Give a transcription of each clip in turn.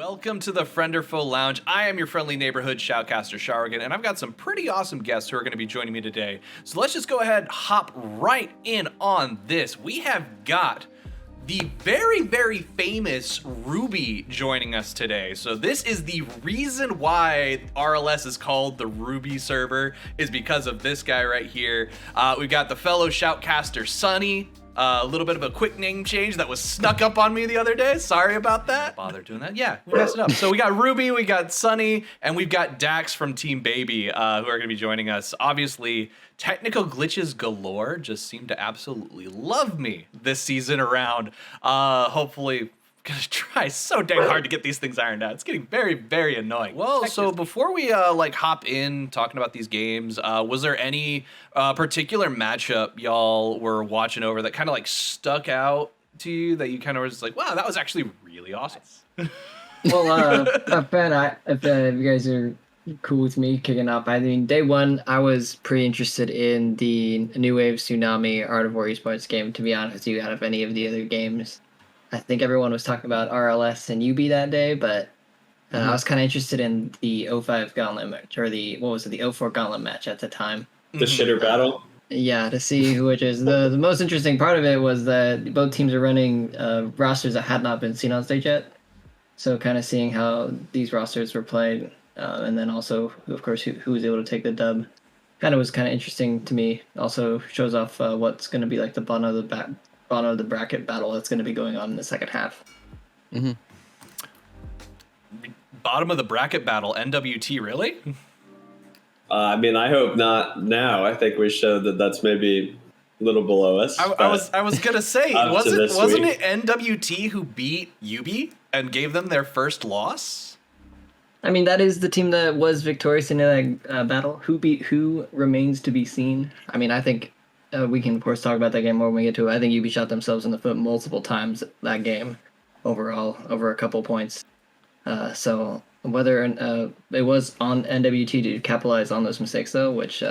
Welcome to the Friend or Foe Lounge. I am your friendly neighborhood shoutcaster Sharogen, and I've got some pretty awesome guests who are going to be joining me today. So let's just go ahead and hop right in on this. We have got the very, very famous Ruby joining us today. So this is the reason why RLS is called the Ruby server, is because of this guy right here. We've got the fellow shoutcaster Ssunny. A little bit of a quick name change that was snuck up on me the other day. Sorry about that. Bother doing that? Yeah, we messed it up. So we got Ruby, we got Ssunny, and we've got Dakks from Team Baby who are going to be joining us. Obviously, technical glitches galore just seem to absolutely love me this season around. Hopefully, gonna try so dang hard to get these things ironed out. It's getting very, very annoying. Well, so before we hop in talking about these games, was there any particular matchup y'all were watching over that kind of like stuck out to you that you kind of were just like, wow, that was actually really awesome? Well, if you guys are cool with me kicking off, I mean, day one, I was pretty interested in the New Wave Tsunami Art of War Esports game, to be honest with you, out of any of the other games. I think everyone was talking about RLS and YUBI that day, but I was kind of interested in the 05 Gauntlet match, or the 04 Gauntlet match at the time. The shitter battle? Yeah, to see which is the most interesting part of it was that both teams are running rosters that had not been seen on stage yet. So kind of seeing how these rosters were played, and then also, of course, who was able to take the dub, was kind of interesting to me. Also shows off what's going to be like the bottom of the bracket battle that's going to be going on in the second half. Mm-hmm. Bottom of the bracket battle, NWT, really? I mean, I hope not now. I think we showed that that's maybe a little below us. I was gonna say, wasn't it NWT who beat YUBI and gave them their first loss? I mean, that is the team that was victorious in that battle. Who remains to be seen. I mean, I think we can, of course, talk about that game more when we get to it. I think YUBI shot themselves in the foot multiple times that game overall, over a couple points. So whether it was on NWT to capitalize on those mistakes, though, which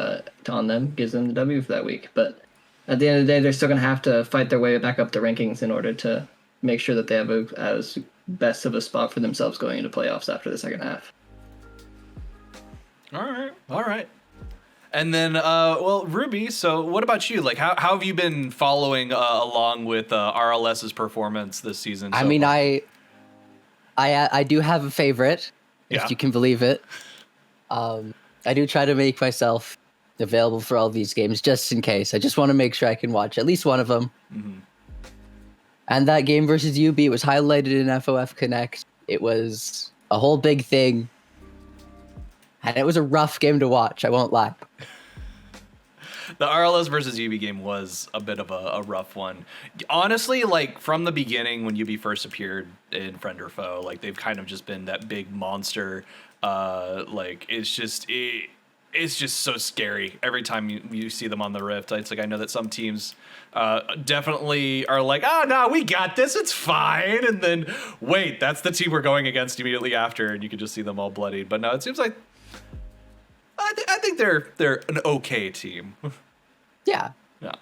on them gives them the W for that week. But at the end of the day, they're still going to have to fight their way back up the rankings in order to make sure that they have as best of a spot for themselves going into playoffs after the second half. All right. And then, well, Ruby, so what about you? Like, how have you been following along with RLS's performance this season? I mean, I do have a favorite, if you can believe it. I do try to make myself available for all these games just in case. I just want to make sure I can watch at least one of them. Mm-hmm. And that game versus YUBI was highlighted in FoF Connect. It was a whole big thing. And it was a rough game to watch, I won't lie. The RLS versus YUBI game was a bit of a rough one. Honestly, like, from the beginning, when YUBI first appeared in Friend or Foe, like, they've kind of just been that big monster. Like, it's just so scary every time you see them on the Rift. It's like, I know that some teams definitely are like, oh, no, we got this, it's fine. And then, wait, that's the team we're going against immediately after, and you can just see them all bloodied. But no, it seems like I think they're an okay team. Yeah. Yeah.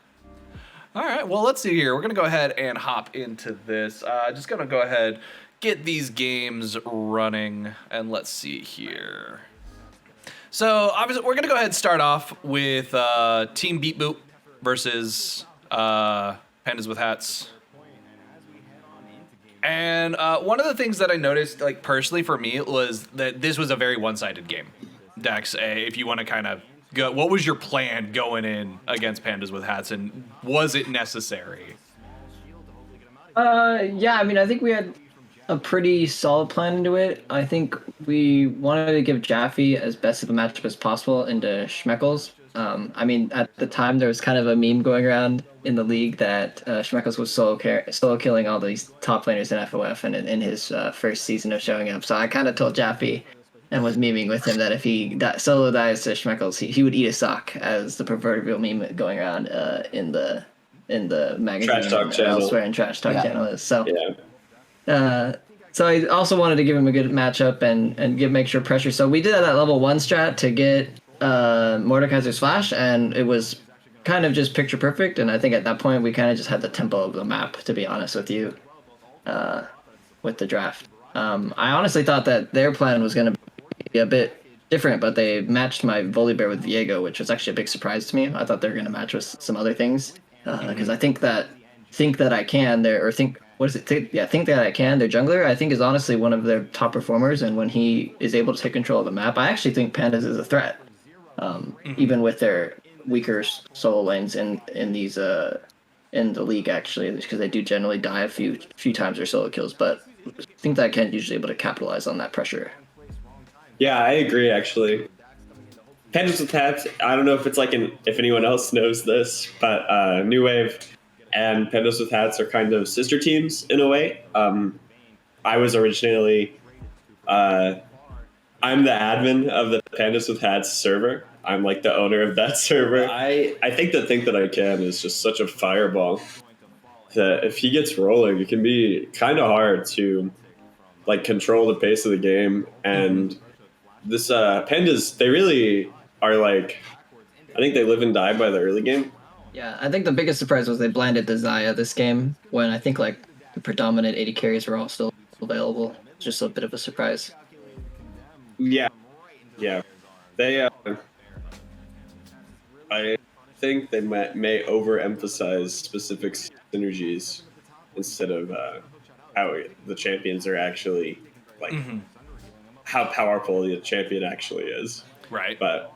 All right. Well, let's see here. We're gonna go ahead and hop into this. Just gonna go ahead, get these games running, and let's see here. So obviously, we're gonna go ahead and start off with Team Beat Boop versus Pandas with Hats. And one of the things that I noticed, like personally for me, was that this was a very one-sided game. Dakks, if you want to kind of go, what was your plan going in against Pandas with Hats, and was it necessary? Yeah, I mean, I think we had a pretty solid plan into it. I think we wanted to give Jaffe as best of a matchup as possible into Schmeckles. I mean, at the time, there was kind of a meme going around in the league that Schmeckles was solo killing all these top laners in FoF and in his first season of showing up. So I kind of told Jaffe and was memeing with him that if he solo dies to Schmeckles, he would eat a sock, as the proverbial meme going around in the magazine Trash Talk and channel. elsewhere in Trash Talk channel is. So, yeah. So I also wanted to give him a good matchup and make sure pressure. So we did that level 1 strat to get Mordekaiser's Flash, and it was kind of just picture perfect. And I think at that point we kind of just had the tempo of the map, to be honest with you, with the draft. I honestly thought that their plan was going to be a bit different, but they matched my Volibear with Viego, which was actually a big surprise to me. I thought they were going to match with some other things because I think that I can there or think what is it? Think that I can. Their jungler I think is honestly one of their top performers, and when he is able to take control of the map, I actually think Pandas is a threat, even with their weaker solo lanes in these in the league actually, because they do generally die a few times their solo kills, but I think that Ken's usually able to capitalize on that pressure. Yeah, I agree actually. Pandas with Hats, I don't know if it's if anyone else knows this, but New Wave and Pandas with Hats are kind of sister teams in a way. I was originally, I'm the admin of the Pandas with Hats server. I'm like the owner of that server. I think the Think That I Can is just such a fireball that if he gets rolling, it can be kind of hard to like control the pace of the game. And this Pandas, they really are like, I think they live and die by the early game. Yeah, I think the biggest surprise was they blinded the Xayah this game when I think like the predominant 80 carries were all still available. It's just a bit of a surprise. Yeah. They, I think they may overemphasize specific synergies instead of how the champions are actually like how powerful the champion actually is. Right. But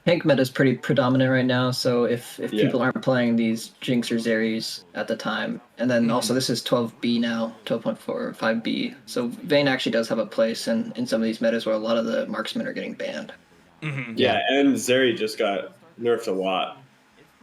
Tank meta is pretty predominant right now, so if people aren't playing these Jinx or Zeris at the time, and then also this is 12B now, 12.4 or 5B, so Vayne actually does have a place in some of these metas where a lot of the marksmen are getting banned. Yeah, and Zeri just got nerfed a lot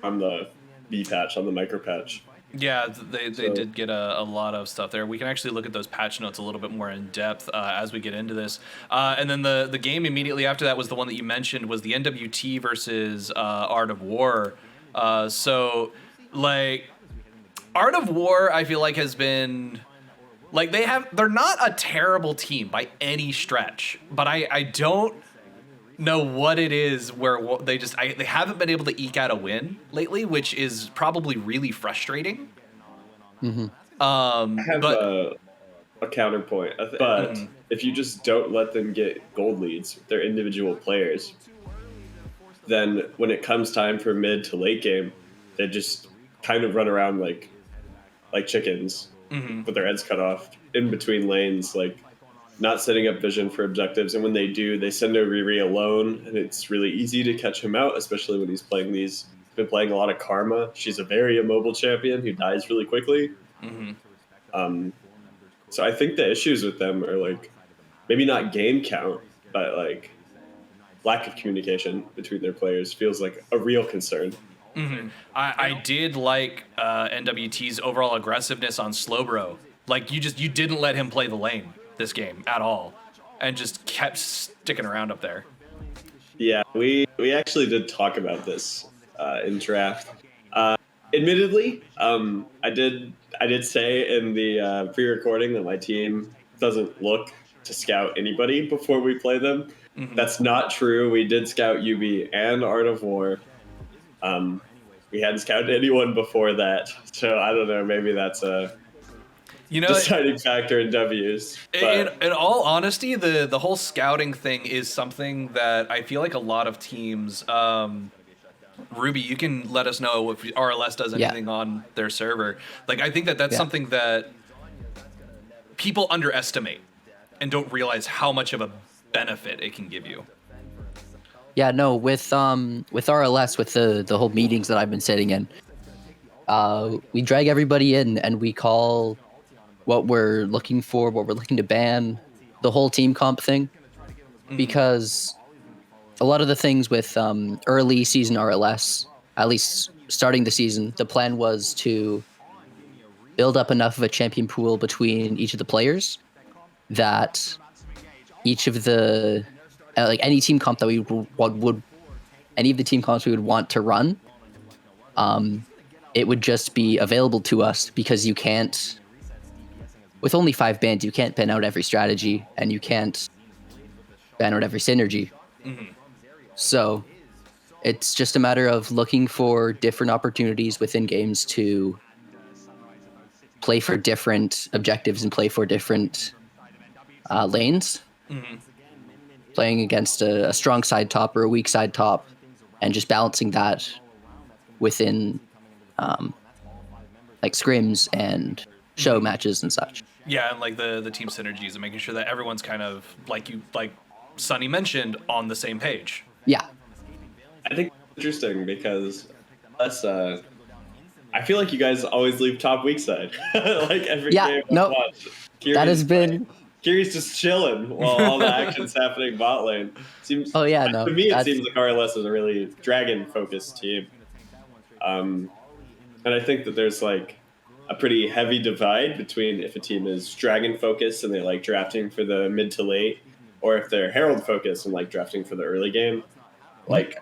on the B patch, on the micro patch. Yeah, they did get a lot of stuff there. We can actually look at those patch notes a little bit more in depth as we get into this. And then the game immediately after that was the one that you mentioned, was the NWT versus Art of War. So, like, Art of War, I feel like has been... Like, they're not a terrible team by any stretch, but I don't know what it is where they haven't been able to eke out a win lately, which is probably really frustrating. I have a counterpoint, but if you just don't let them get gold leads with their individual players, then when it comes time for mid to late game, they just kind of run around like chickens with their heads cut off in between lanes, like not setting up vision for objectives. And when they do, they send Riri alone, and it's really easy to catch him out, especially when he's been playing a lot of Karma. She's a very immobile champion who dies really quickly. So I think the issues with them are like maybe not game count, but like lack of communication between their players feels like a real concern. I did like NWT's overall aggressiveness on Slowbro. Like you didn't let him play the lane this game at all, and just kept sticking around up there. Yeah, we actually did talk about this in draft. Admittedly, I did say in the pre-recording that my team doesn't look to scout anybody before we play them. That's not true. We did scout YUBI and Art of War. We hadn't scouted anyone before that, so I don't know. Maybe that's a deciding factor in W's. In all honesty, the whole scouting thing is something that I feel like a lot of teams. Ruby, you can let us know if RLS does anything on their server. Like, I think that's something that people underestimate and don't realize how much of a benefit it can give you. Yeah, no, with RLS, with the whole meetings that I've been sitting in, we drag everybody in and we call what we're looking for, what we're looking to ban, the whole team comp thing, because a lot of the things with early season RLS, at least starting the season, the plan was to build up enough of a champion pool between each of the players that each of the like any team comp that we would any of the team comps we would want to run, it would just be available to us, because you can't, with only 5 bans, you can't ban out every strategy and you can't ban out every synergy. So it's just a matter of looking for different opportunities within games to play for different objectives and play for different lanes, playing against a strong side top or a weak side top, and just balancing that within like scrims and show matches and such. Yeah, and like the team synergies and making sure that everyone's kind of like Ssunny mentioned, on the same page. Yeah. I think it's interesting because I feel like you guys always leave top weak side. Like every game I watch. That has been... Kiri's just chilling while all the action's happening bot lane. To me, it seems like RLS is a really dragon-focused team. And I think that there's like a pretty heavy divide between if a team is dragon-focused and they like drafting for the mid to late, or if they're herald-focused and like drafting for the early game. Like,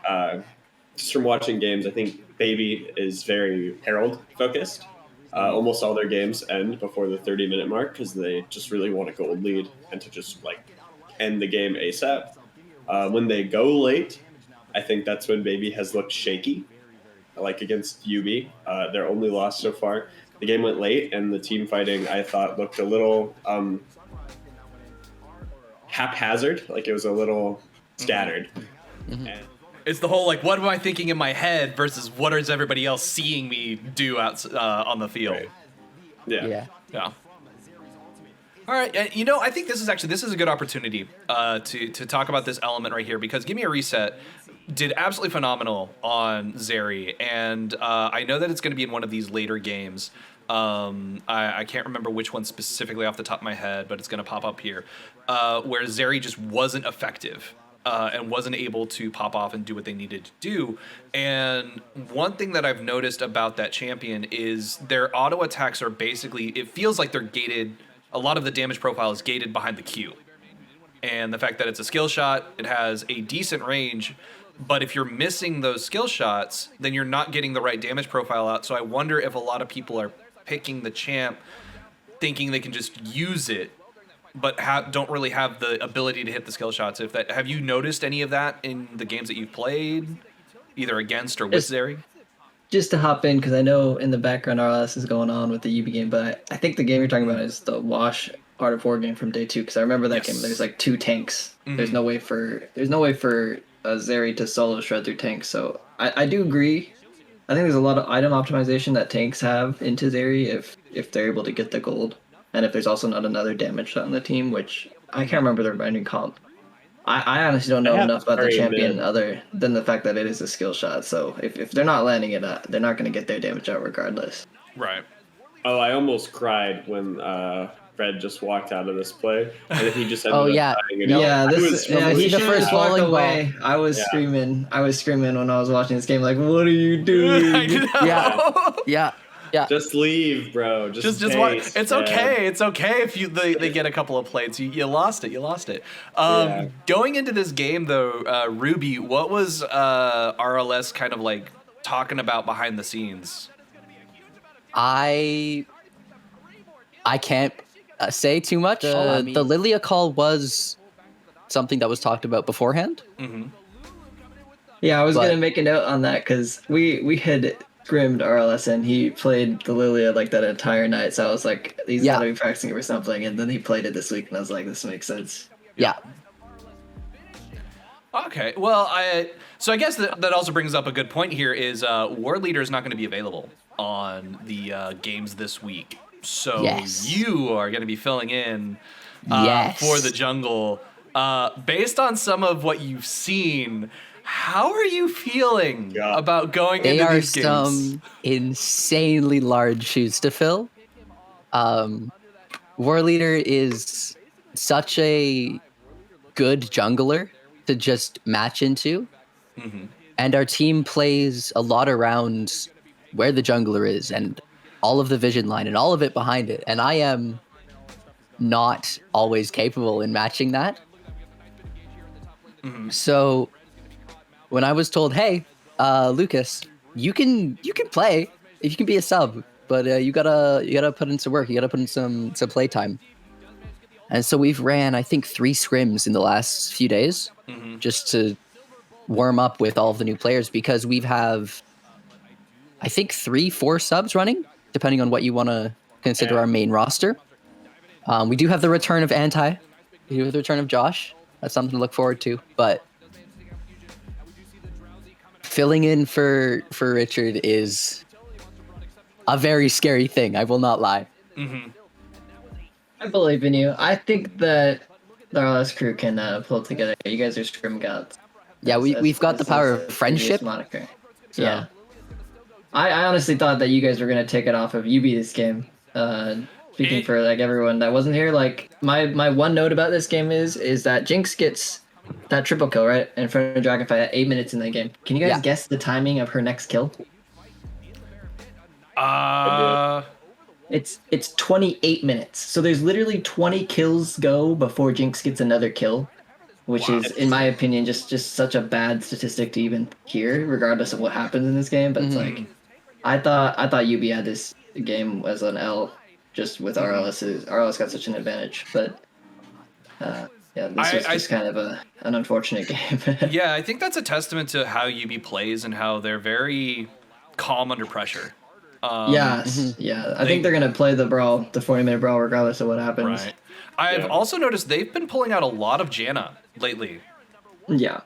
just from watching games, I think Baby is very herald-focused. Almost all their games end before the 30-minute mark because they just really want a gold lead and to just like end the game ASAP. When they go late, I think that's when Baby has looked shaky, like against YUBI. Their only loss so far. The game went late, and the team fighting, I thought, looked a little haphazard. Like it was a little scattered. Mm-hmm. And it's the whole like, what am I thinking in my head versus what is everybody else seeing me do out on the field? Right. Yeah. All right, I think this is a good opportunity to talk about this element right here, because Give Me a Reset did absolutely phenomenal on Zeri, and I know that it's going to be in one of these later games. I can't remember which one specifically off the top of my head, but it's going to pop up here, where Zeri just wasn't effective. And wasn't able to pop off and do what they needed to do. And one thing that I've noticed about that champion is their auto attacks are basically, it feels like they're gated. A lot of the damage profile is gated behind the Q. And the fact that it's a skill shot, it has a decent range, but if you're missing those skill shots, then you're not getting the right damage profile out. So I wonder if a lot of people are picking the champ thinking they can just use it, but don't really have the ability to hit the skill shots. Have you noticed any of that in the games that you've played, either against or with Zeri? Just to hop in, because I know in the background RLS is going on with the YUBI game, but I think the game you're talking about is the Wash Art of War game from day 2, because I remember that game. There's like 2 tanks. Mm-hmm. There's no way for Zeri to solo shred through tanks. So I do agree. I think there's a lot of item optimization that tanks have into Zeri if they're able to get the gold. And if there's also not another damage shot on the team, which I can't remember their binding comp. I honestly don't know enough about the champion other than the fact that it is a skill shot. So if they're not landing it, they're not going to get their damage out regardless. Right. Oh, I almost cried when Fred just walked out of this play, and then he just ended up dying. He should have walked away. I was screaming. I was screaming when I was watching this game, like, "What are you doing?" Yeah. Just leave, bro. Just watch. It's okay. It's okay if they get a couple of plates. You lost it. Going into this game though, Ruby, what was RLS kind of like talking about behind the scenes? I can't say too much. The Lilia call was something that was talked about beforehand. Mm-hmm. Yeah, I was gonna make a note on that because we had scrimmed RLS and he played the Lilia like that entire night. So I was like, he's gotta be practicing it for something. And then he played it this week, and I was like, this makes sense. Yeah. Okay. Well, so I guess that also brings up a good point here. Is War Leader is not going to be available on the games this week. So you are going to be filling in for the jungle. Based on some of what you've seen, how are you feeling about going into these games? They are some insanely large shoes to fill. War Leader is such a good jungler to just match into. Mm-hmm. And our team plays a lot around where the jungler is and all of the vision line and all of it behind it. And I am not always capable in matching that. Mm-hmm. So when I was told, hey, Lucas, you can play if you can be a sub, but you gotta put in some work. You gotta put in some play time. And so we've ran, I think, 3 scrims in the last few days just to warm up with all of the new players, because we have, I think, 3-4 subs running, depending on what you want to consider our main roster. We do have the return of Anti, with the return of Josh. That's something to look forward to. But filling in for Richard is a very scary thing. I will not lie. Mm-hmm. I believe in you. I think that the RLS crew can pull it together. You guys are scrim gods. Yeah, we've got the power of friendship. Moniker. So. Yeah. I honestly thought that you guys were gonna take it off of YUBI this game. Speaking for like everyone that wasn't here, like my one note about this game is that Jinx gets that triple kill right in front of Dragonfly at 8 minutes in the game. Can you guys guess the timing of her next kill? It's 28 minutes. So there's literally 20 kills go before Jinx gets another kill, which is, in my opinion, just such a bad statistic to even hear, regardless of what happens in this game. But it's like, I thought YUBI had this game as an L, just with RLS. RLS got such an advantage, but yeah, this was just kind of an unfortunate game. Yeah, I think that's a testament to how YUBI plays and how they're very calm under pressure. Yeah. I think they're gonna play the 40-minute brawl, regardless of what happens. Right. I've also noticed they've been pulling out a lot of Janna lately. Yeah.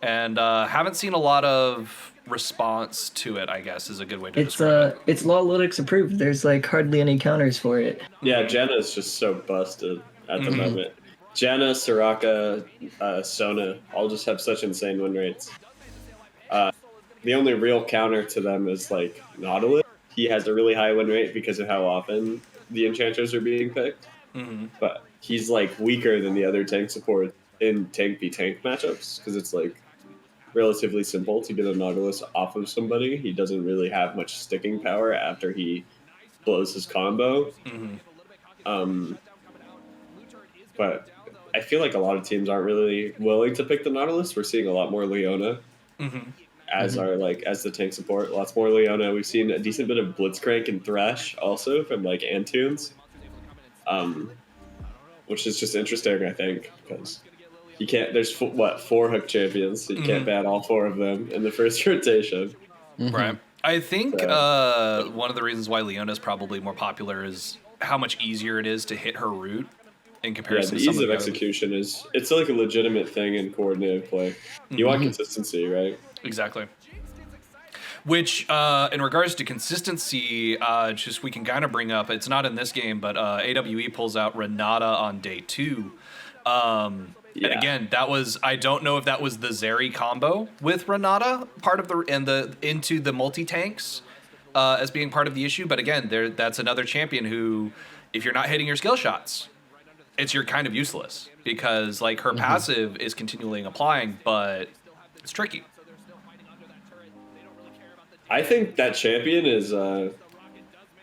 And haven't seen a lot of response to it, I guess, is a good way to describe it. It's Lawlytics approved. There's like hardly any counters for it. Yeah, Janna's just so busted at the moment. Janna, Soraka, Sona all just have such insane win rates. The only real counter to them is like Nautilus. He has a really high win rate because of how often the enchanters are being picked. But he's like weaker than the other tank support in tank v tank matchups because it's like relatively simple to get a Nautilus off of somebody. He doesn't really have much sticking power after he blows his combo. But I feel like a lot of teams aren't really willing to pick the Nautilus. We're seeing a lot more Leona as the tank support. Lots more Leona. We've seen a decent bit of Blitzcrank and Thresh also from like Antunes, which is just interesting, I think, because you can't. There's 4 hook champions, so you can't ban all 4 of them in the first rotation. Right. I think one of the reasons why Leona is probably more popular is how much easier it is to hit her root in comparison the to some ease of the execution it's like a legitimate thing in coordinated play. You want consistency, right? Exactly. Which, in regards to consistency, just we can kind of bring up, it's not in this game, but AWE pulls out Renata on day 2. And again, that was, I don't know if that was the Zeri combo with Renata, part of into the multi-tanks as being part of the issue. But again, that's another champion who, if you're not hitting your skill shots, you're kind of useless because like her passive is continually applying, but it's tricky. I think that champion is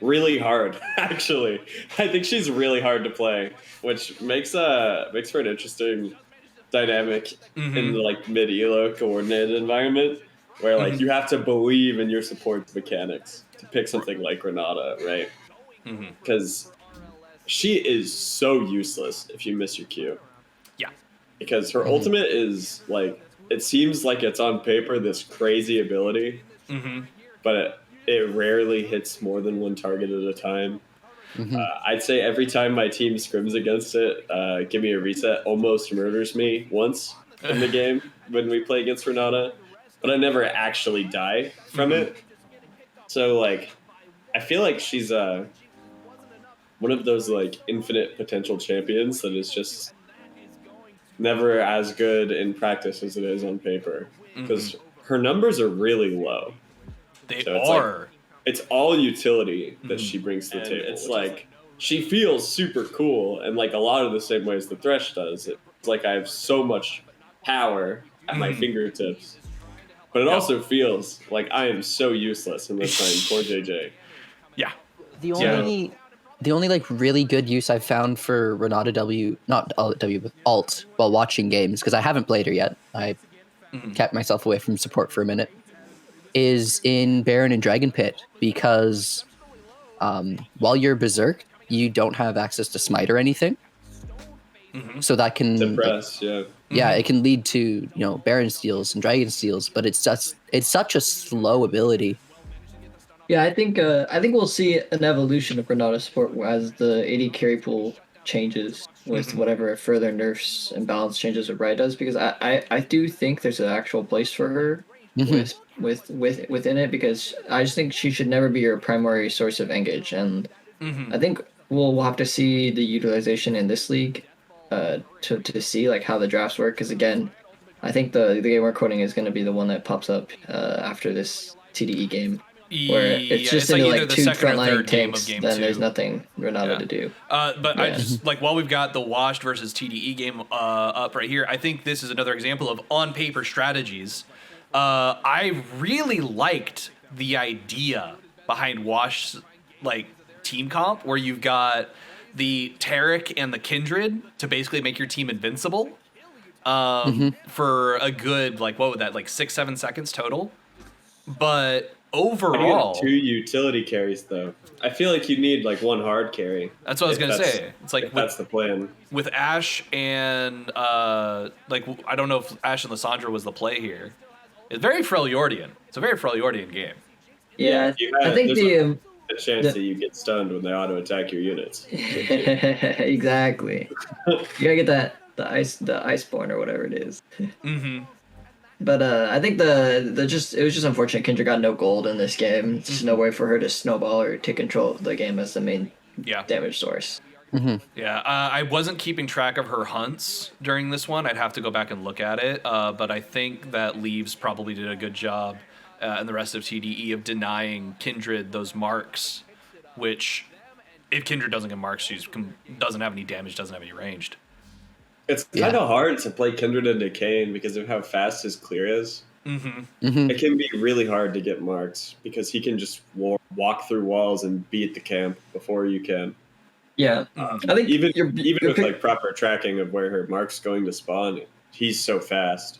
really hard, actually. I think she's really hard to play, which makes for an interesting dynamic in the like mid-elo coordinated environment where like you have to believe in your support mechanics to pick something like Renata, right? Because she is so useless if you miss your Q. Yeah. Because her ultimate is like, it seems like it's on paper this crazy ability, but it rarely hits more than one target at a time. I'd say every time my team scrims against it, Give Me a Reset almost murders me once in the game when we play against Renata, but I never actually die from it. So like, I feel like she's one of those like infinite potential champions that is just never as good in practice as it is on paper because her numbers are really low. They are. It's all utility that she brings to the table. It's like she feels super cool and like a lot of the same ways the Thresh does. It's like I have so much power at my fingertips, but it also feels like I am so useless unless I'm poor JJ. Yeah. The only like really good use I've found for Renata not W, but alt while watching games, because I haven't played her yet. I kept myself away from support for a minute, is in Baron and Dragon Pit, because while you're Berserk, you don't have access to Smite or anything. So that can suppress, it can lead to Baron steals and Dragon steals, but it's such a slow ability. Yeah, I think we'll see an evolution of Renata support as the AD carry pool changes. with whatever further nerfs and balance changes that Riot does, because I do think there's an actual place for her within it, because I just think she should never be your primary source of engage, and I think we'll have to see the utilization in this league to see like how the drafts work, because again, I think the game we're quoting is going to be the one that pops up after this TDE game, where it's just into like two frontline tanks, then there's nothing Renata to do. But I just like, while we've got the Washed versus TDE game up right here, I think this is another example of on paper strategies. I really liked the idea behind Wash's like team comp, where you've got the Taric and the Kindred to basically make your team invincible for a good, like, what would that, like 6-7 seconds total? But overall, 2 utility carries though. I feel like you need like 1 hard carry. That's what I was gonna say. It's like that's the plan. With Ashe and like, I don't know if Ashe and Lissandra was the play here. It's very Freljordian. It's a very Freljordian game. Yeah, I think the chance that you get stunned when they auto attack your units. Exactly. You gotta get the Iceborne or whatever it is. But I think it was just unfortunate Kindred got no gold in this game. There's no way for her to snowball or take control of the game as the main damage source. Yeah, I wasn't keeping track of her hunts during this one. I'd have to go back and look at it. But I think that Leaves probably did a good job, and the rest of TDE, of denying Kindred those marks, which, if Kindred doesn't get marks, she doesn't have any damage, doesn't have any ranged. It's kind of hard to play Kindred into Kane because of how fast his clear is. It can be really hard to get marks because he can just walk through walls and beat the camp before you can. Yeah, I think even with like proper tracking of where her mark's going to spawn, he's so fast.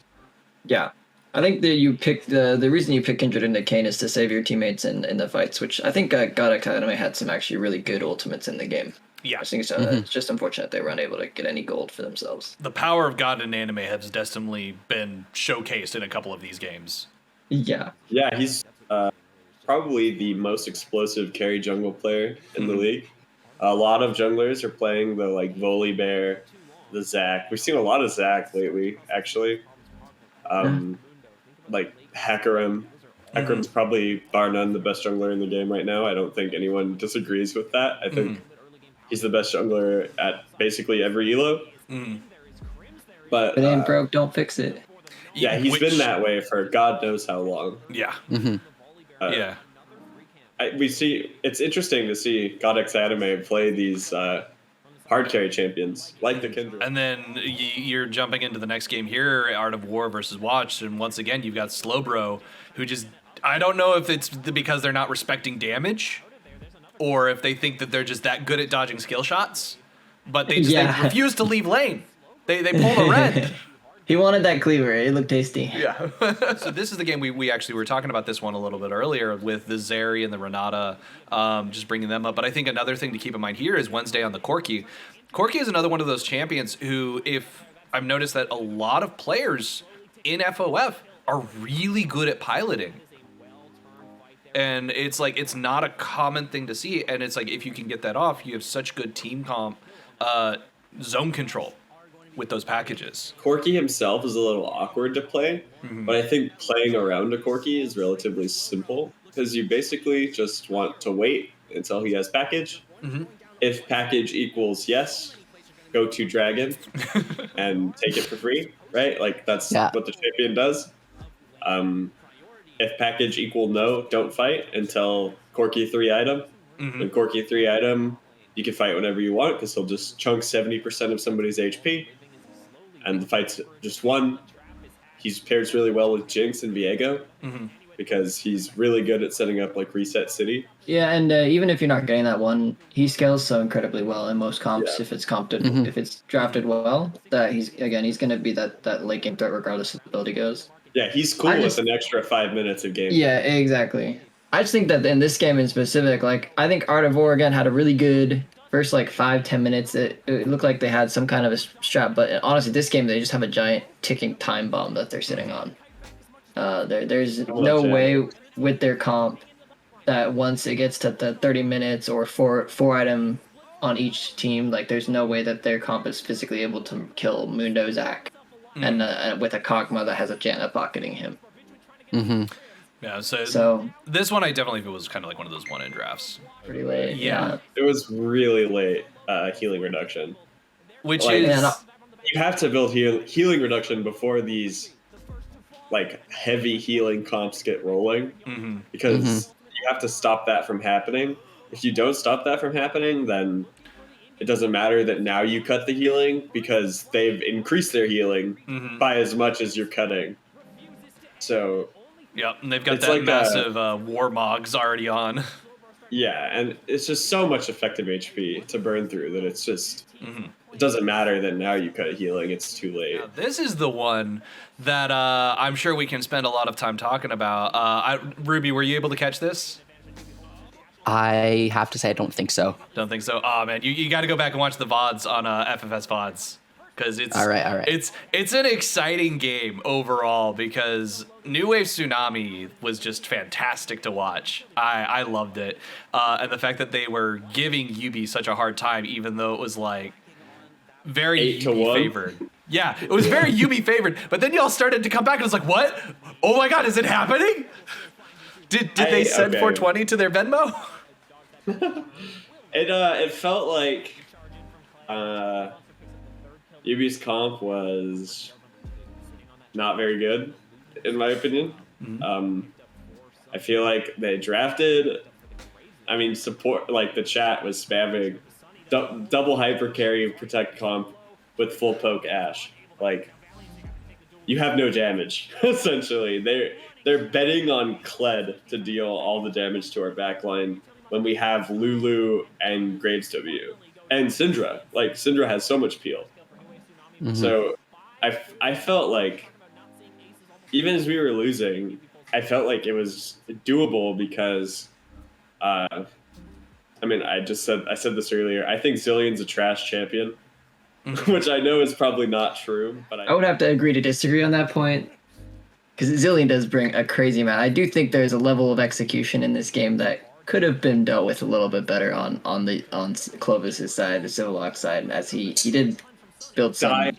Yeah, I think that you picked the reason you pick Kindred into Kane is to save your teammates in the fights, which I think God Academy had some actually really good ultimates in the game. Yeah, I think so. It's just unfortunate they weren't able to get any gold for themselves. The power of God in anime has definitely been showcased in a couple of these games. Yeah, he's probably the most explosive carry jungle player in the league. A lot of junglers are playing the like Volibear, the Zac. We've seen a lot of Zac lately, actually. Like Hecarim. Hecarim's probably bar none the best jungler in the game right now. I don't think anyone disagrees with that. I think he's the best jungler at basically every elo. But if it ain't broke, don't fix it. Yeah, he's been that way for God knows how long. Yeah. Yeah. It's interesting to see Godx Anime play these hard carry champions like the Kindred. And then you're jumping into the next game here, Art of War versus Watch, and once again you've got Slowbro, who just, I don't know if it's because they're not respecting damage, or if they think that they're just that good at dodging skill shots, but they refuse to leave lane. They pull the red. He wanted that cleaver. It looked tasty. Yeah. So this is the game we actually were talking about this one a little bit earlier with the Zeri and the Renata, just bringing them up. But I think another thing to keep in mind here is Wednesday on the Corki. Corki is another one of those champions who, if I've noticed that a lot of players in FoF are really good at piloting. And it's like, it's not a common thing to see. And it's like, if you can get that off, you have such good team comp, zone control with those packages. Corki himself is a little awkward to play, but I think playing around a Corki is relatively simple because you basically just want to wait until he has package. If package equals yes, go to Dragon and take it for free, right? Like that's what the champion does. If package equal no, don't fight until Corki 3 item. When Corki 3 item, you can fight whenever you want because he'll just chunk 70% of somebody's HP. And the fight's just won. He pairs really well with Jinx and Viego because he's really good at setting up like Reset City. Yeah, and even if you're not getting that one, he scales so incredibly well in most comps. If it's if it's drafted well, that he's going to be that late game threat regardless of the ability goes. Yeah, he's cool with an extra 5 minutes of game. Yeah, exactly. I just think that in this game in specific, like I think Art of War again had a really good first like 5-10 minutes. It looked like they had some kind of a strap, but honestly, this game they just have a giant ticking time bomb that they're sitting on. There's no way with their comp that once it gets to the 30 minutes or four item on each team. Like, there's no way that their comp is physically able to kill Mundo Zac, and with a Kog'Maw that has a Janna pocketing him. Mm-hmm. Yeah, so this one I definitely feel was kind of like one of those one-in drafts. Pretty late. Yeah. It was really late healing reduction. Which Like, is... you have to build healing reduction before these like heavy healing comps get rolling, because you have to stop that from happening. If you don't stop that from happening, then it doesn't matter that now you cut the healing, because they've increased their healing by as much as you're cutting. So yep, and they've got that like massive Warmogs already on. Yeah, and it's just so much effective HP to burn through that it's just it doesn't matter that now you cut healing, it's too late. Now, this is the one that I'm sure we can spend a lot of time talking about. Ruby, were you able to catch this? I have to say I don't think so. Don't think so. Oh man, you got to go back and watch the VODs on FFS VODs, because it's all right. It's an exciting game overall, because New Wave Tsunami was just fantastic to watch. I loved it, and the fact that they were giving YUBI such a hard time, even though it was like very YUBI favored. Yeah, it was very YUBI favored. But then y'all started to come back, and it's like, what? Oh my god, is it happening? Did they send 420 to their Venmo? It felt like YUBI's comp was not very good, in my opinion. I feel like they drafted, support, like the chat was spamming double hyper carry protect comp with full poke Ashe. Like, you have no damage, essentially. They're betting on Kled to deal all the damage to our backline when we have Lulu and Graves W. And Syndra. Like, Syndra has so much peel. So I felt like, even as we were losing, I felt like it was doable, because I said this earlier, I think Zillion's a trash champion, which I know is probably not true, but I would have to agree to disagree on that point, because Zillion does bring a crazy amount. I do think there's a level of execution in this game that could have been dealt with a little bit better on Clovis's side, the Civillox side, as he did build some.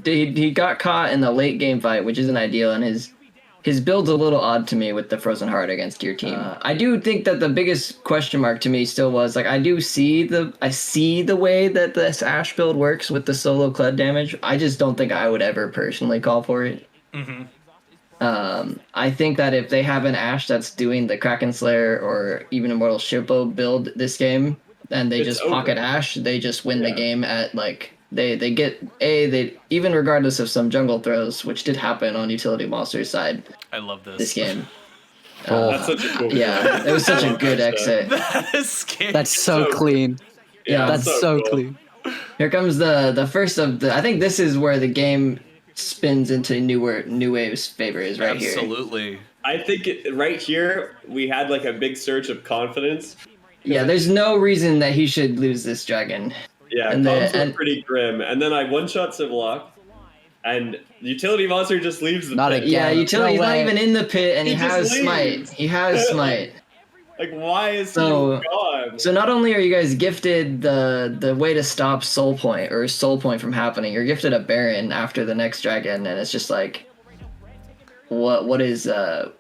He got caught in the late game fight, which isn't ideal, and his build's a little odd to me with the Frozen Heart against your team. I do think that the biggest question mark to me still was, like, I see the way that this Ashe build works with the solo Kled damage. I just don't think I would ever personally call for it. I think that if they have an Ashe that's doing the Kraken Slayer or even Immortal Shippo build this game, and they just pocket Ashe, they just win the game at, like, they get even regardless of some jungle throws, which did happen on Utility Monster's side. I love this game. That's such a cool it was such a good exit. That's so clean. Yeah, that's so cool. clean. Here comes the first of the. I think this is where the game spins into New Wave's favor, is right here. Absolutely. I think right here we had like a big surge of confidence. Yeah, there's no reason that he should lose this dragon. Yeah, comps were pretty grim. And then I one-shot Civillock, and Utility Monster just leaves the pit. Yeah, Utility's not even in the pit, and he has Smite. He has Smite. Like, why is he gone? So not only are you guys gifted the way to stop Soul Point from happening, you're gifted a Baron after the next dragon, and it's just like, what is the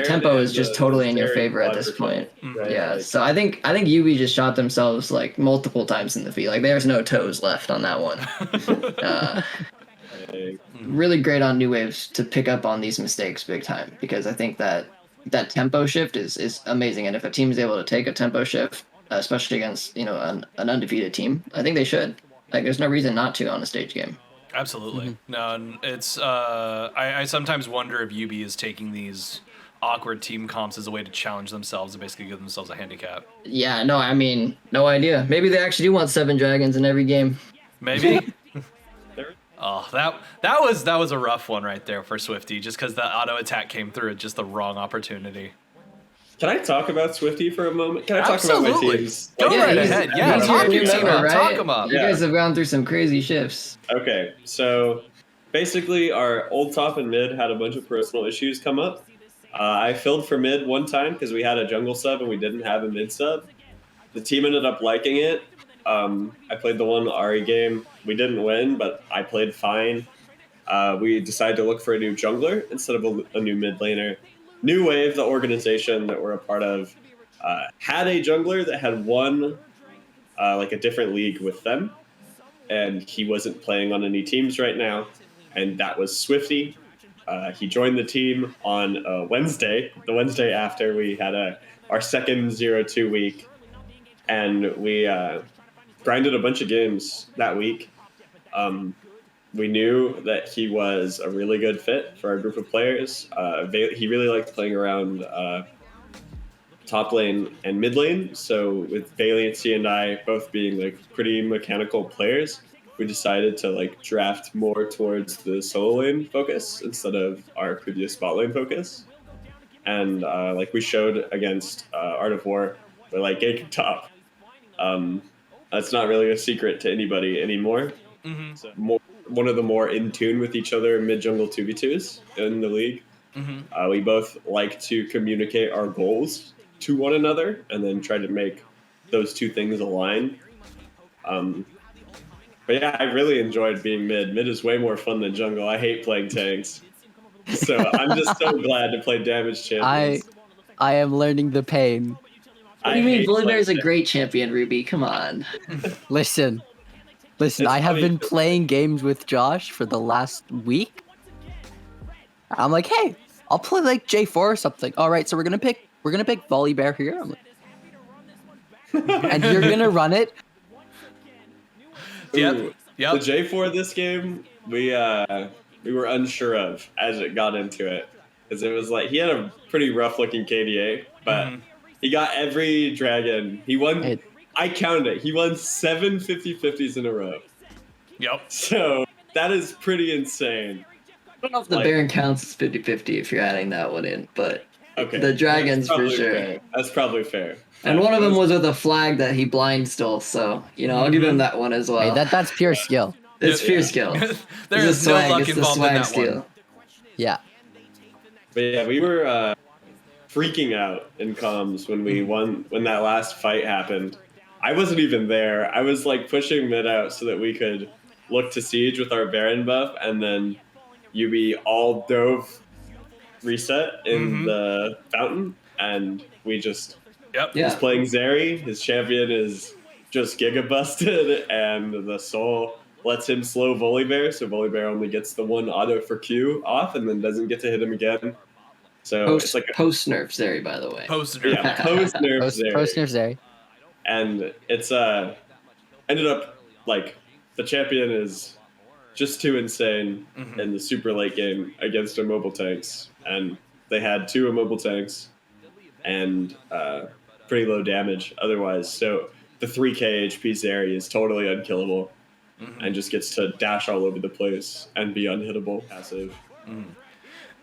tempo is just totally in your favor at this point. Right? Yeah, so I think YUBI just shot themselves like multiple times in the feet. Like, there's no toes left on that one. Really great on New Waves to pick up on these mistakes big time, because I think that tempo shift is amazing, and if a team is able to take a tempo shift, especially against an undefeated team, I think they should. Like, there's no reason not to on a stage game. Absolutely. No, and it's I sometimes wonder if YUBI is taking these awkward team comps as a way to challenge themselves and basically give themselves a handicap. Yeah, no, I mean, no idea. Maybe they actually do want 7 dragons in every game. Maybe. Oh, that was a rough one right there for Swifty, just because the auto attack came through at just the wrong opportunity. Can I talk about Swifty for a moment? Can I talk about my teams? Go right ahead. Yeah, talk your team up. Talk them up. You guys have gone through some crazy shifts. Okay, so basically our old top and mid had a bunch of personal issues come up. I filled for mid one time because we had a jungle sub and we didn't have a mid sub. The team ended up liking it, I played the one Ari game. We didn't win, but I played fine. We decided to look for a new jungler instead of a new mid laner. New Wave, the organization that we're a part of, had a jungler that had won like a different league with them, and he wasn't playing on any teams right now, and that was Swifty. He joined the team on Wednesday, the Wednesday after we had our second 0-2 week, and we grinded a bunch of games that week. We knew that he was a really good fit for our group of players. He really liked playing around top lane and mid lane. So with Valiancy and I both being like pretty mechanical players, we decided to like draft more towards the solo lane focus instead of our previous spot lane focus. And like we showed against Art of War, we're like ganking top. That's not really a secret to anybody anymore. Mm-hmm. So one of the more in tune with each other mid jungle 2v2s in the league. Mm-hmm. We both like to communicate our goals to one another and then try to make those two things align. But yeah, I really enjoyed being mid. Mid is way more fun than jungle. I hate playing tanks. So I'm just so glad to play damage champions. I am learning the pain. What do you mean? Volibear's a great champion, Ruby. Come on. Listen, It's I have funny been because- playing games with Josh for the last week. I'm like, hey, I'll play like J4 or something. All right, so we're gonna pick Volibear here. I'm like, and you're gonna run it. Yep. Ooh, Yep. The J4 this game, we were unsure of as it got into it. Because it was like, he had a pretty rough looking KDA, but he got every dragon. He won, I counted it, he won 7 50-50s in a row. Yep. So that is pretty insane. I don't know if the Baron counts as 50-50 if you're adding that one in, but Okay. the dragons that's for probably sure. fair. That's probably fair. And one of them was with a flag that he blind stole, so I'll give him that one as well. Hey, that's pure skill. It's pure skill. There It's is a no swag, luck it's the involved in swag that steal. one. Yeah. But yeah, we were freaking out in comms when that last fight happened. I wasn't even there. I was like pushing mid out so that we could look to siege with our Baron buff, and then YUBI all dove reset in the fountain, and we just Yep. he's playing Zeri. His champion is just giga busted, and the soul lets him slow Volibear, so Volibear only gets the one auto for Q off and then doesn't get to hit him again. So it's like Post nerf Zeri, by the way. Post post nerf Zeri. Post nerf Zeri. And it's ended up like the champion is just too insane in the super late game against immobile tanks, and they had 2 immobile tanks and pretty low damage otherwise. So the 3k HP Zeri is totally unkillable and just gets to dash all over the place and be unhittable passive.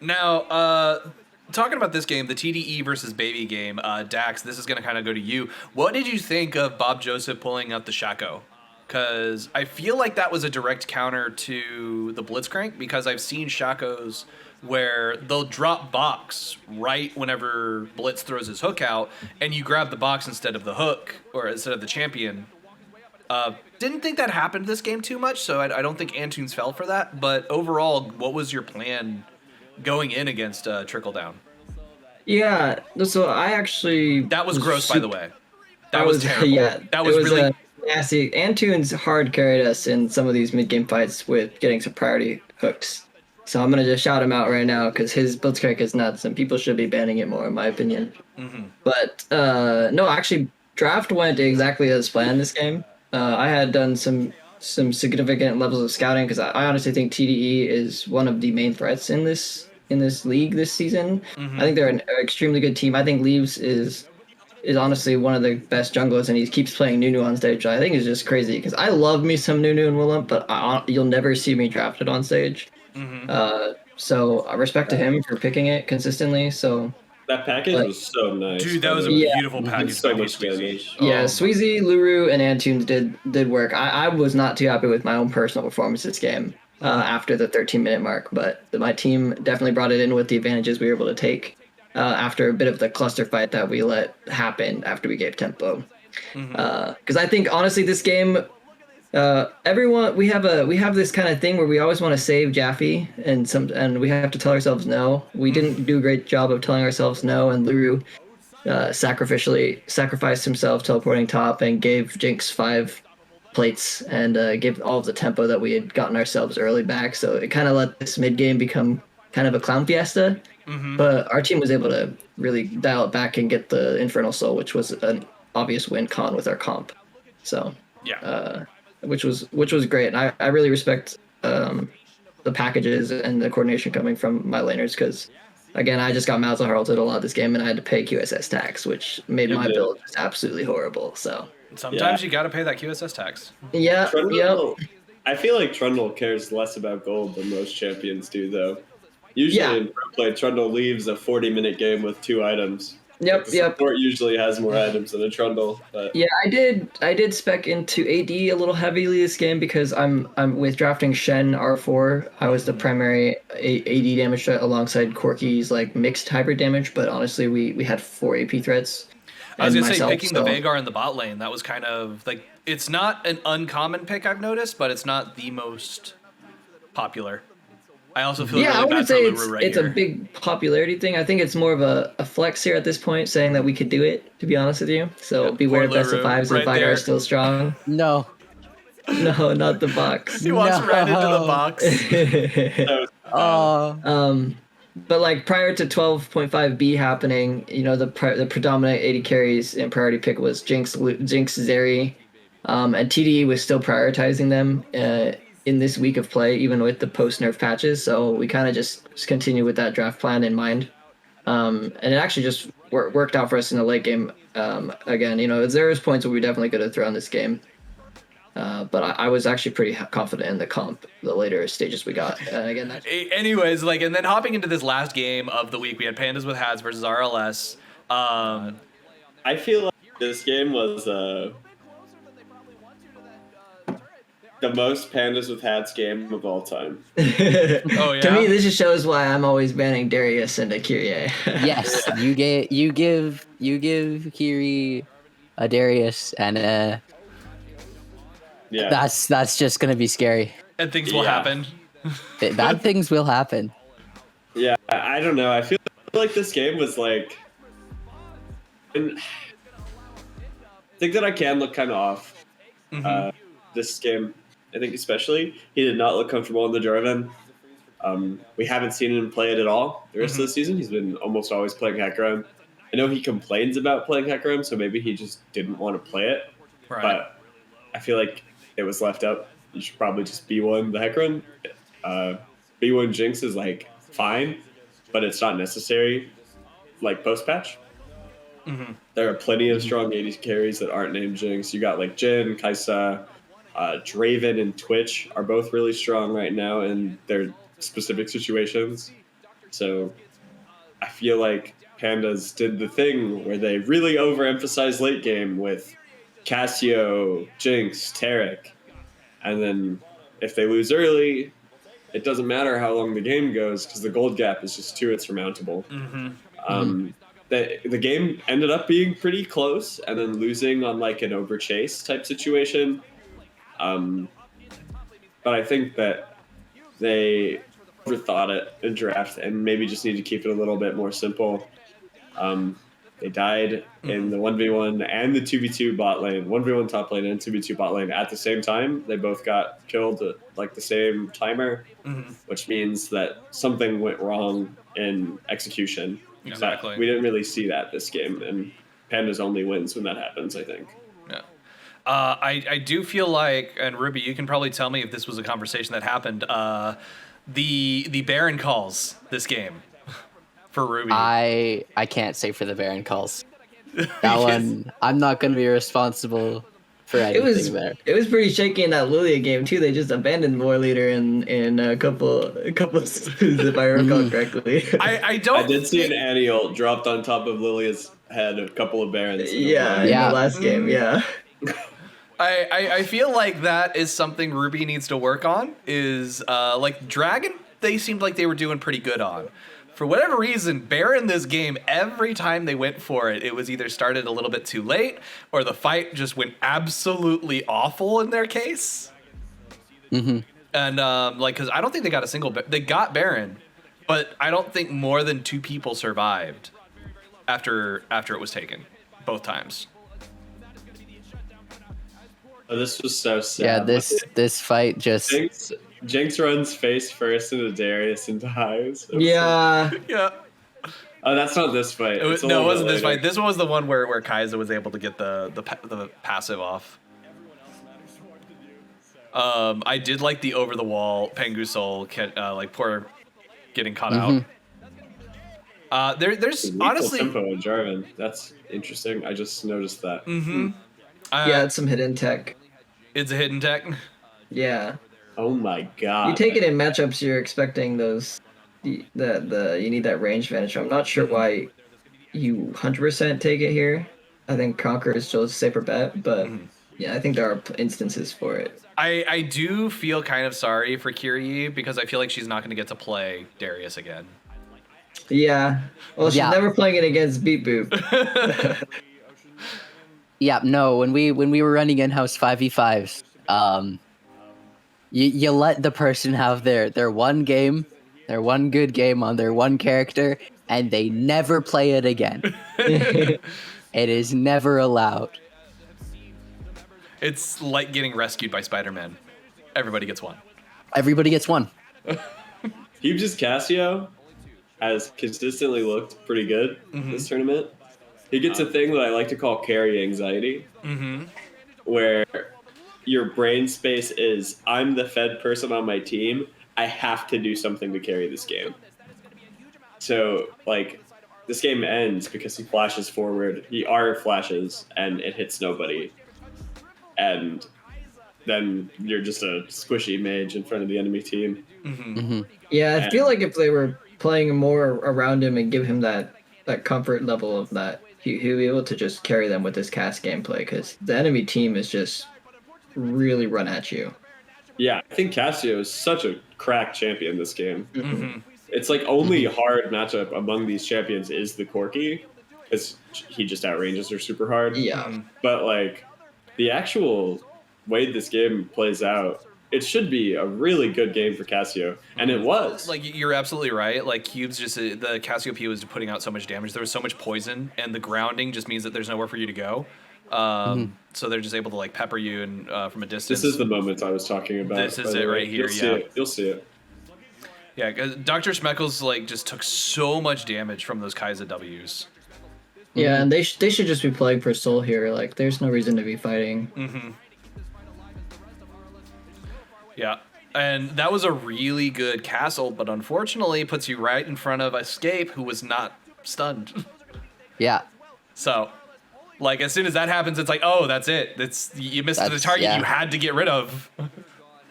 Now, talking about this game, the TDE versus Baby game, Dakks, this is going to kind of go to you. What did you think of Bob Joseph pulling out the Shaco? Because I feel like that was a direct counter to the Blitzcrank, because I've seen Shacos where they'll drop box right whenever Blitz throws his hook out, and you grab the box instead of the hook, or instead of the champion. Didn't think that happened this game too much, so I don't think Antunes fell for that. But overall, what was your plan going in against Trickle Down? Yeah, so I actually... That was gross, by the way. That was terrible. Yeah, that was really... nasty. Antunes hard carried us in some of these mid-game fights with getting some priority hooks. So I'm going to just shout him out right now because his Blitzcrank is nuts and people should be banning it more, in my opinion. But no, actually, draft went exactly as planned this game. I had done some significant levels of scouting because I honestly think TDE is one of the main threats in this league this season. I think they're an extremely good team. I think Leaves is honestly one of the best junglers, and he keeps playing Nunu on stage, which I think is just crazy because I love me some Nunu and Willem, but you'll never see me drafted on stage. So respect to him for picking it consistently. So That package was so nice. Dude, that was a beautiful package. So much damage. yeah, Sweezy, Luru, and Antunes did work. I was not too happy with my own personal performance this game after the 13-minute mark, but my team definitely brought it in with the advantages we were able to take after a bit of the cluster fight that we let happen after we gave tempo. Because I think honestly, this game, everyone we have this kind of thing where we always want to save Jaffe, and we have to tell ourselves no. We didn't do a great job of telling ourselves no, and Luru sacrificed himself teleporting top and gave Jinx 5 plates and gave all of the tempo that we had gotten ourselves early back. So it kind of let this mid game become kind of a clown fiesta. But our team was able to really dial it back and get the Infernal Soul, which was an obvious win con with our comp. So which was great, and I really respect the packages and the coordination coming from my laners, because again, I just got Malzahar ulted a lot this game, and I had to pay QSS tax, which made my build just absolutely horrible. So sometimes you got to pay that QSS tax. Yeah, I feel like Trundle cares less about gold than most champions do, though. Usually in pro play, Trundle leaves a 40-minute game with 2 items. Yep. Support usually has more items than a Trundle. But. Yeah, I did spec into AD a little heavily this game because I'm with drafting Shen R4. I was the primary AD damage threat alongside Corky's like mixed hybrid damage, but honestly we had 4 AP threats. I was gonna say picking the Veigar in the bot lane, that was kind of like, it's not an uncommon pick I've noticed, but it's not the most popular. I also feel I wouldn't say it's here. a big popularity thing. I think it's more of a flex here at this point, saying that we could do it, to be honest with you. So beware best of 5s if Veigar is still strong. No, not the box. He walks right into the box. But like prior to 12.5B happening, you know, the predominant AD carries and priority pick was Jinx, Zeri, and TDE was still prioritizing them in this week of play, even with the post-nerf patches. So we kind of just continue with that draft plan in mind. And it actually just worked out for us in the late game. Again, you know, there was points where we definitely could have thrown this game. But I was actually pretty confident in the comp, the later stages we got. Again, anyways, like, and then hopping into this last game of the week, we had Pandas with Hats versus RLS. I feel like this game was the most Pandas with Hats game of all time. Oh yeah. To me, this just shows why I'm always banning Darius and Kyrie. Yes, you give Kiri a Darius and that's just gonna be scary. And things will happen. Bad things will happen. Yeah, I don't know. I feel like this game was like, I think that I can look kind of off. This game, I think especially, he did not look comfortable in the Jarvan. We haven't seen him play it at all the rest of the season. He's been almost always playing Hecarim. I know he complains about playing Hecarim, so maybe he just didn't want to play it. Right. But I feel like it was left up. You should probably just B1 the Hecarim. B1 Jinx is like fine, but it's not necessary like post-patch. There are plenty of strong 80s carries that aren't named Jinx. You got like Jhin, Kai'Sa, Draven, and Twitch are both really strong right now in their specific situations. So I feel like Pandas did the thing where they really overemphasized late game with Cassio, Jinx, Taric. And then if they lose early, it doesn't matter how long the game goes because the gold gap is just too insurmountable. The game ended up being pretty close and then losing on like an overchase type situation. But I think that they overthought it in draft and maybe just need to keep it a little bit more simple. They died in the 1v1 and the 2v2 bot lane, 1v1 top lane and 2v2 bot lane at the same time. They both got killed at like the same timer, which means that something went wrong in execution. Exactly. But we didn't really see that this game, and Pandas only wins when that happens, I think. Yeah. I do feel like, and Ruby, you can probably tell me if this was a conversation that happened, the Baron calls this game for Ruby. I can't say for the Baron calls. That one, I'm not going to be responsible for anything there. It was pretty shaky in that Lilia game too. They just abandoned War Leader in a couple of seasons, if I recall correctly. I did see an Annie ult dropped on top of Lilia's head a couple of Barons. In the last game, I feel like that is something Ruby needs to work on. Is like Dragon, they seemed like they were doing pretty good on. For whatever reason, Baron this game, every time they went for it, it was either started a little bit too late or the fight just went absolutely awful in their case. Mm-hmm. And like, because I don't think they got a single. They got Baron, but I don't think more than 2 people survived after it was taken, both times. Oh, this was so sad. Yeah, this fight just. Jinx runs face first into Darius and dies. Yeah. Yeah. Oh, that's not this fight. It wasn't this fight. This one was the one where Kai'Sa was able to get the passive off. I did like the over the wall Pengu Soul, like poor getting caught out. There's honestly tempo in Jarvan. That's interesting. I just noticed that. Mm-hmm. Yeah, it's some hidden tech. It's a hidden tech. Yeah. Oh my god. You take it in matchups, you're expecting those. You need that range advantage. I'm not sure why you 100% take it here. I think Conquer is still a safer bet, but yeah, I think there are instances for it. I do feel kind of sorry for Kyrie because I feel like she's not going to get to play Darius again. Yeah. Well, she's never playing it against Beat Boop. Yeah, no. When we were running in-house 5v5s, you let the person have their one game, their one good game on their one character, and they never play it again. It is never allowed. It's like getting rescued by Spider-Man. Everybody gets one. Everybody gets one. Hughes' Cassio has consistently looked pretty good this tournament. He gets a thing that I like to call carry anxiety, where your brain space is, I'm the fed person on my team. I have to do something to carry this game. So, like, this game ends because he flashes forward. He R flashes, and it hits nobody. And then you're just a squishy mage in front of the enemy team. Yeah, I feel like if they were playing more around him and give him that comfort level of that, he'd be able to just carry them with his cast gameplay, because the enemy team is just really run at you. Yeah, I think Cassio is such a crack champion this game. It's like only hard matchup among these champions is the Corki, because he just outranges her super hard. Yeah. But like the actual way this game plays out, it should be a really good game for Cassio, and it was. Like, you're absolutely right. Like, Cube's just the Cassiopeia was putting out so much damage. There was so much poison, and the grounding just means that there's nowhere for you to go. So they're just able to like pepper you and from a distance. This is the moment I was talking about. This is it right here. You'll see it. Yeah, because Dr. Schmeckles like just took so much damage from those Kai'Sa W's. Yeah, and they should just be playing for soul here. Like, there's no reason to be fighting. Yeah, and that was a really good castle, but unfortunately puts you right in front of Escape, who was not stunned. Yeah. So, like, as soon as that happens, it's like, oh, that's it. You missed the target you had to get rid of.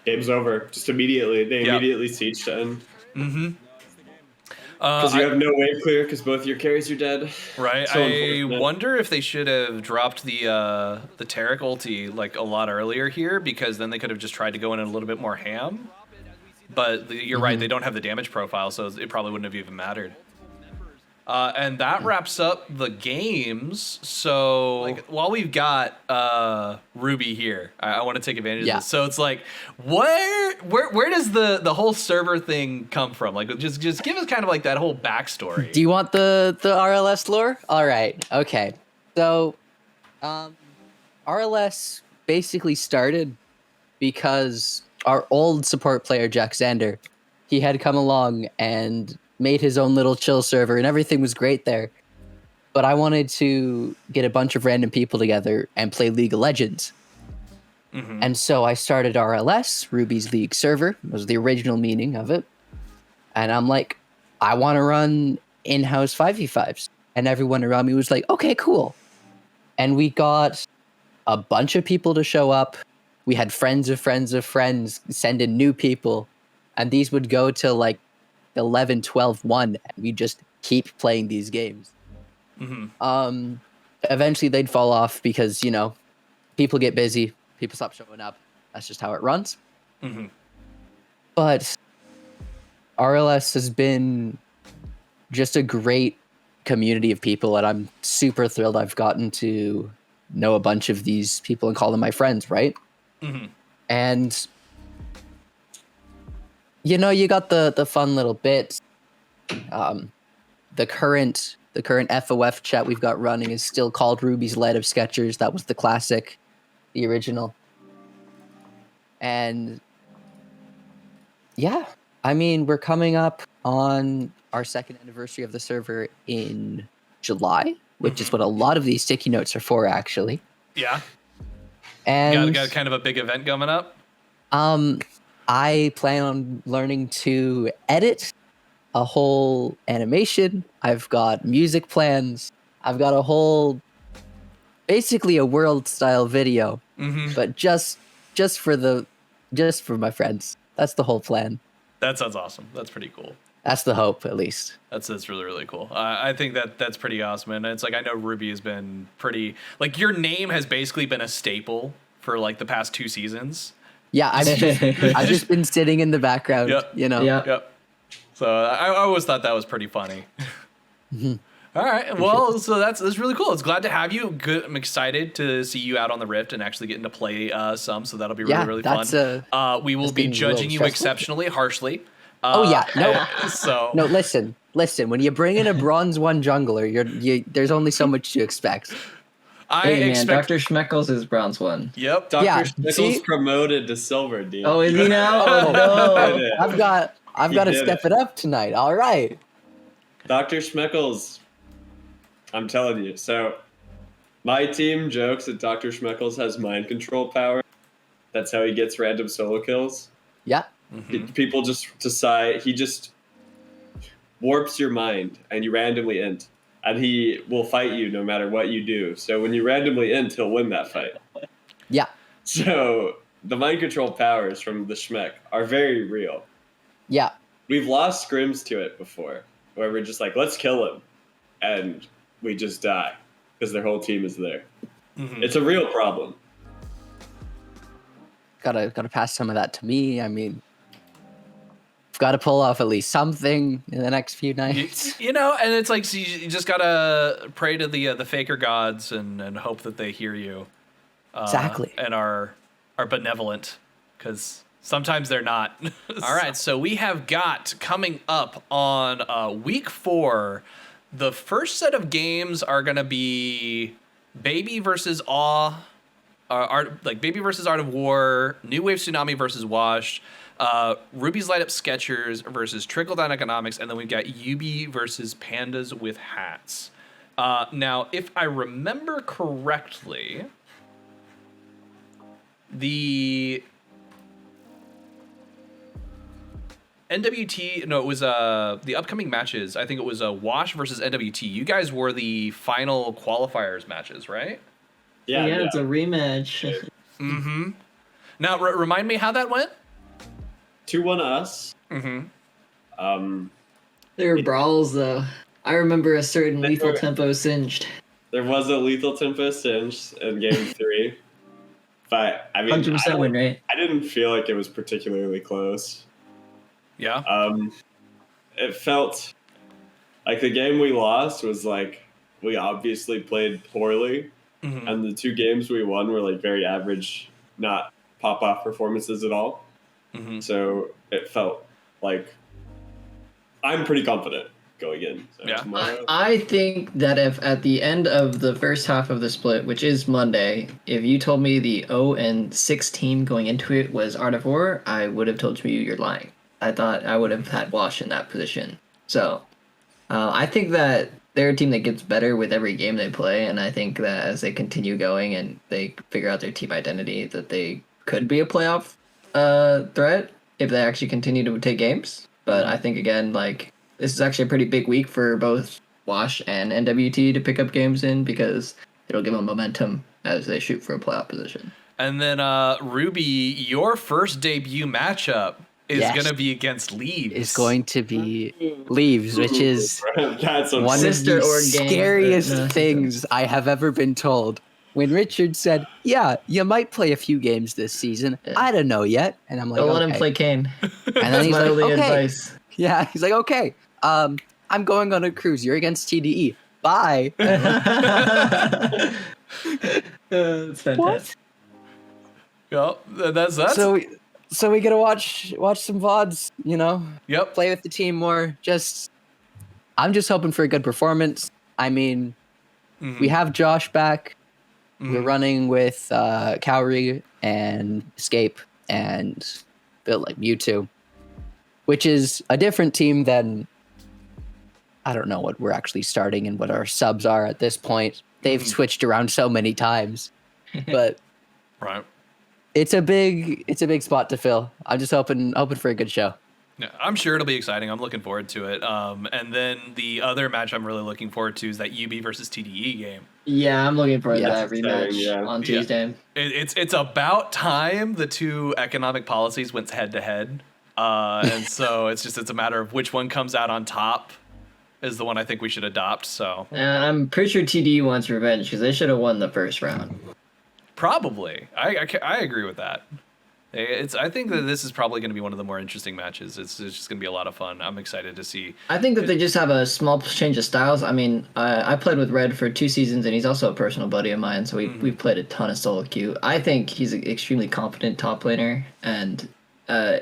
Game's over. Just immediately. They immediately siege to end. Because you have no wave clear because both your carries are dead. Right. So I wonder if they should have dropped the Taric ulti like a lot earlier here, because then they could have just tried to go in a little bit more ham. But you're right, they don't have the damage profile, so it probably wouldn't have even mattered. And that wraps up the games. So like, while we've got Ruby here, I want to take advantage of this. So it's like, where does the whole server thing come from? Like, just give us kind of like that whole backstory. Do you want the RLS lore? All right. Okay. So, RLS basically started because our old support player Jack Xander, he had come along and made his own little chill server, and everything was great there. But I wanted to get a bunch of random people together and play League of Legends. And so I started RLS, Ruby's League server, was the original meaning of it. And I'm like, I want to run in-house 5v5s. And everyone around me was like, okay, cool. And we got a bunch of people to show up. We had friends of friends of friends send in new people. And these would go to like 11, 12, 1, and we just keep playing these games. Eventually they'd fall off because, you know, people get busy, people stop showing up. That's just how it runs. But RLS has been just a great community of people, and I'm super thrilled I've gotten to know a bunch of these people and call them my friends, right? Mm-hmm. And you got the fun little bits. The current FoF chat we've got running is still called Ruby's Light of Sketchers. That was the classic, the original. And yeah, I mean, we're coming up on our second anniversary of the server in July, which is what a lot of these sticky notes are for, actually. Yeah. And got kind of a big event coming up? I plan on learning to edit a whole animation. I've got music plans. I've got a whole, basically a world style video, but just for my friends. That's the whole plan. That sounds awesome. That's pretty cool. That's the hope, at least. That's really, really cool. I think that's pretty awesome. And it's like, I know Ruby has been pretty, like, your name has basically been a staple for like the past 2 seasons. Yeah, I've just been sitting in the background, Yep. So I always thought that was pretty funny. All right. Well, so that's really cool. It's glad to have you. Good. I'm excited to see you out on the Rift and actually getting to play some. So that'll be really fun. We will be judging you exceptionally harshly. No, listen. When you bring in a bronze 1 jungler, there's only so much to expect. Dr. Schmeckles is bronze 1. Yep. Dr. Schmeckles promoted to silver, dude. Oh, is he now? Oh, no. I've got to step it up tonight. All right. Dr. Schmeckles, I'm telling you. So, my team jokes that Dr. Schmeckles has mind control power. That's how he gets random solo kills. Yeah. People just decide, he just warps your mind and you randomly int. And he will fight you no matter what you do. So when you randomly int, he'll win that fight. Yeah. So the mind control powers from the Schmeck are very real. Yeah. We've lost scrims to it before, where we're just like, let's kill him. And we just die because their whole team is there. It's a real problem. Gotta pass some of that to me. I mean, I've got to pull off at least something in the next few nights. And it's like, so you just gotta pray to the faker gods and hope that they hear you. Exactly. And are benevolent, because sometimes they're not. All right, so we have got coming up on week 4. The first set of games are gonna be Baby versus Art of War, New Wave Tsunami versus Wash, Ruby's Light Up Sketchers versus Trickle Down Economics, and then we've got YUBI versus Pandas with Hats. Now, if I remember correctly, the NWT, no, it was the upcoming matches. I think it was Wash versus NWT. You guys were the final qualifiers matches, right? Yeah, it's a rematch. Now, remind me how that went? 2-1 us. There were brawls, though. I remember a certain lethal tempo singed. There was a lethal tempo singed in game 3. But, I mean, 100% win rate. I didn't feel like it was particularly close. Yeah. It felt like the game we lost was like, we obviously played poorly. And the 2 games we won were like very average, not pop-off performances at all. So it felt like I'm pretty confident going in. So tomorrow. I think that if at the end of the first half of the split, which is Monday, if you told me the 0-6 team going into it was Art of War, I would have told you you're lying. I thought I would have had Wash in that position. So I think that they're a team that gets better with every game they play, and I think that as they continue going and they figure out their team identity, that they could be a playoff threat if they actually continue to take games. But I think, again, like, this is actually a pretty big week for both Wash and NWT to pick up games in, because it'll give them momentum as they shoot for a playoff position. And then Ruby, your first debut matchup is going to be against Leaves. It's going to be Leaves, which is That's one of the scariest things I have ever been told. When Richard said, yeah, you might play a few games this season. I don't know yet. And I'm like, don't let him play Kane. And then he's like, okay. Advice. Yeah, he's like, okay. I'm going on a cruise. You're against TDE. Bye. It's fantastic. Yep, that's So we get to watch some VODs, you know? Yep. Play with the team more. I'm just hoping for a good performance. I mean, we have Josh back. We're running with Cowrie and Escape and built like Mewtwo, which is a different team than, I don't know what we're actually starting and what our subs are at this point. They've switched around so many times, but right. It's a big spot to fill. I'm just hoping for a good show. Yeah, I'm sure it'll be exciting. I'm looking forward to it. And then the other match I'm really looking forward to is that YUBI versus TDE game. Yeah, I'm looking forward to that exciting, rematch on Tuesday. It's about time the two economic policies went head to head. And so it's a matter of which one comes out on top is the one I think we should adopt. So I'm pretty sure TDE wants revenge because they should have won the first round. Probably. I agree with that. I think that this is probably going to be one of the more interesting matches. It's just going to be a lot of fun. I'm excited to see. I think that they just have a small change of styles. I mean, I played with Red for 2 seasons, and he's also a personal buddy of mine, so we've played a ton of solo queue. I think he's an extremely competent top laner, and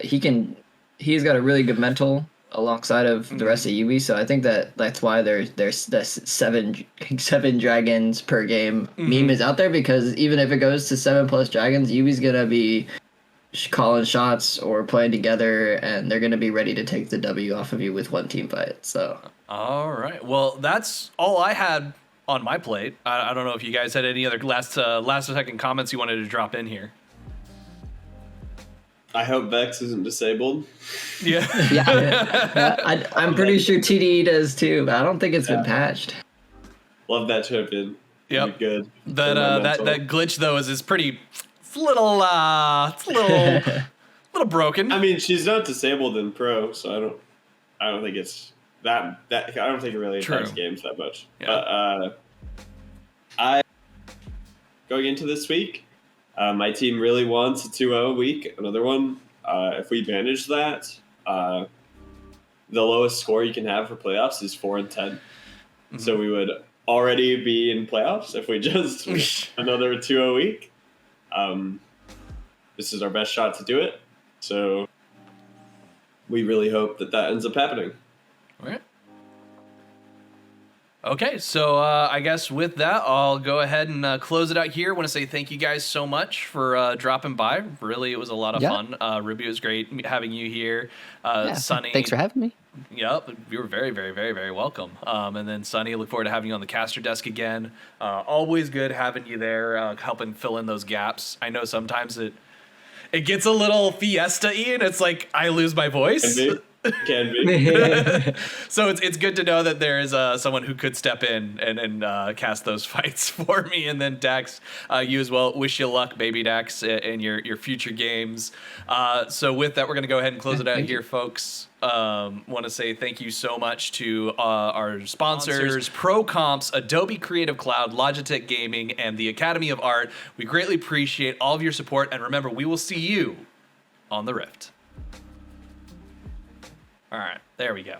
he's got a really good mental alongside of the rest of YUBI, so I think that's why there's the seven dragons per game meme is out there, because even if it goes to 7+ dragons, YUBI's gonna be calling shots or playing together, and they're gonna be ready to take the W off of you with one team fight. So all right, well, that's all I had on my plate. I don't know if you guys had any other last second comments you wanted to drop in here. I hope Vex isn't disabled. Yeah. I'm pretty sure TDE does too, but I don't think it's been patched. Love that champion. Yep. Good. That glitch though is pretty. It's a little little broken. I mean, she's not disabled in pro, so I don't think it's that. I don't think it really affects games that much. Yeah. But going into this week, my team really wants a 2-0 week. Another one. If we manage that, the lowest score you can have for playoffs is 4-10. So we would already be in playoffs if we just another 2-0 week. This is our best shot to do it. So we really hope that ends up happening. All right. Okay, so I guess with that, I'll go ahead and close it out here. I want to say thank you guys so much for dropping by. Really, it was a lot of fun. Ruby, it was great having you here. Ssunny, thanks for having me. Yep, you were very, very, very, very welcome. And then Ssunny, look forward to having you on the caster desk again. Always good having you there, helping fill in those gaps. I know sometimes it gets a little fiesta-y, and it's like I lose my voice. Can be. So it's good to know that there is someone who could step in and cast those fights for me. And then Dakks, you as well. Wish you luck, baby Dakks, in your future games. So with that, we're going to go ahead and close it out here, folks. Want to say thank you so much to our sponsors, Pro Comps, Adobe Creative Cloud, Logitech Gaming, and the Academy of Art. We greatly appreciate all of your support. And remember, we will see you on the Rift. All right, there we go.